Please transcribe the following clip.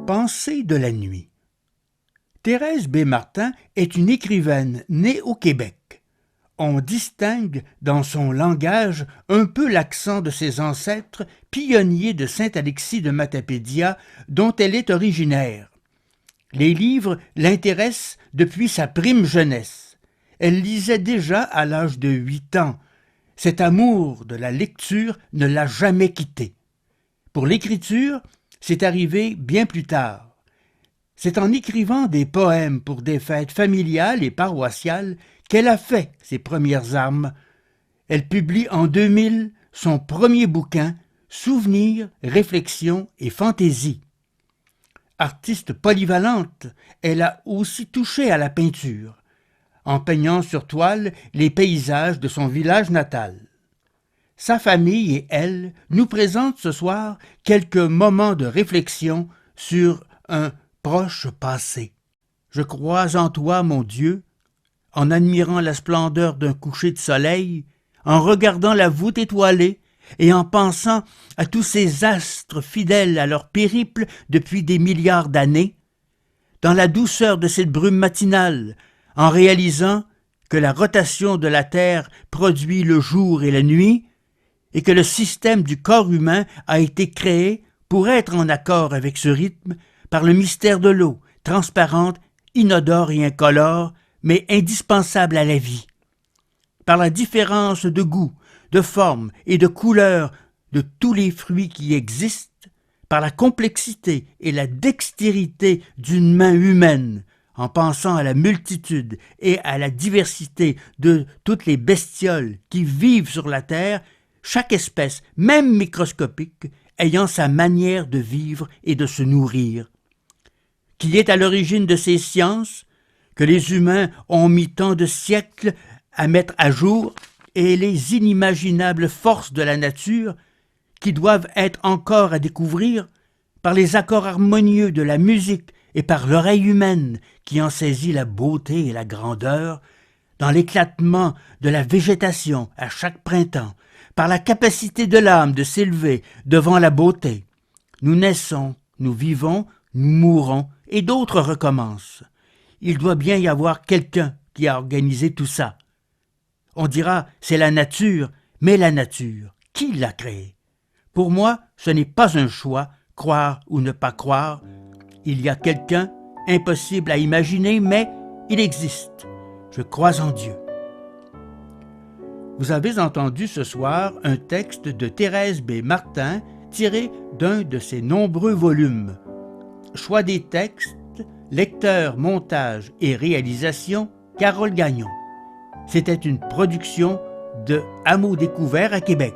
Pensée de la nuit. Thérèse B. Martin est une écrivaine née au Québec. On distingue dans son langage un peu l'accent de ses ancêtres pionniers de Saint-Alexis de Matapédia, dont elle est originaire. Les livres l'intéressent depuis sa prime jeunesse. Elle lisait déjà à l'âge de 8 ans. Cet amour de la lecture ne l'a jamais quitté. Pour l'écriture, c'est arrivé bien plus tard. C'est en écrivant des poèmes pour des fêtes familiales et paroissiales qu'elle a fait ses premières armes. Elle publie en 2000 son premier bouquin, Souvenirs, réflexions et fantaisie. Artiste polyvalente, elle a aussi touché à la peinture, en peignant sur toile les paysages de son village natal. Sa famille et elle nous présentent ce soir quelques moments de réflexion sur un proche passé. Je crois en toi, mon Dieu, en admirant la splendeur d'un coucher de soleil, en regardant la voûte étoilée et en pensant à tous ces astres fidèles à leur périple depuis des milliards d'années, dans la douceur de cette brume matinale, en réalisant que la rotation de la Terre produit le jour et la nuit, et que le système du corps humain a été créé pour être en accord avec ce rythme par le mystère de l'eau, transparente, inodore et incolore, mais indispensable à la vie. Par la différence de goût, de forme et de couleur de tous les fruits qui existent, par la complexité et la dextérité d'une main humaine, en pensant à la multitude et à la diversité de toutes les bestioles qui vivent sur la terre, chaque espèce, même microscopique, ayant sa manière de vivre et de se nourrir. Qui est à l'origine de ces sciences que les humains ont mis tant de siècles à mettre à jour et les inimaginables forces de la nature qui doivent être encore à découvrir par les accords harmonieux de la musique et par l'oreille humaine qui en saisit la beauté et la grandeur, dans l'éclatement de la végétation à chaque printemps, par la capacité de l'âme de s'élever devant la beauté. Nous naissons, nous vivons, nous mourons, et d'autres recommencent. Il doit bien y avoir quelqu'un qui a organisé tout ça. On dira, c'est la nature, mais la nature, qui l'a créée? Pour moi, ce n'est pas un choix, croire ou ne pas croire. Il y a quelqu'un, impossible à imaginer, mais il existe. Je crois en Dieu. Vous avez entendu ce soir un texte de Thérèse B. Martin tiré d'un de ses nombreux volumes. Choix des textes, lecteur, montage et réalisation, Carole Gagnon. C'était une production de Hameau Découvert à Québec.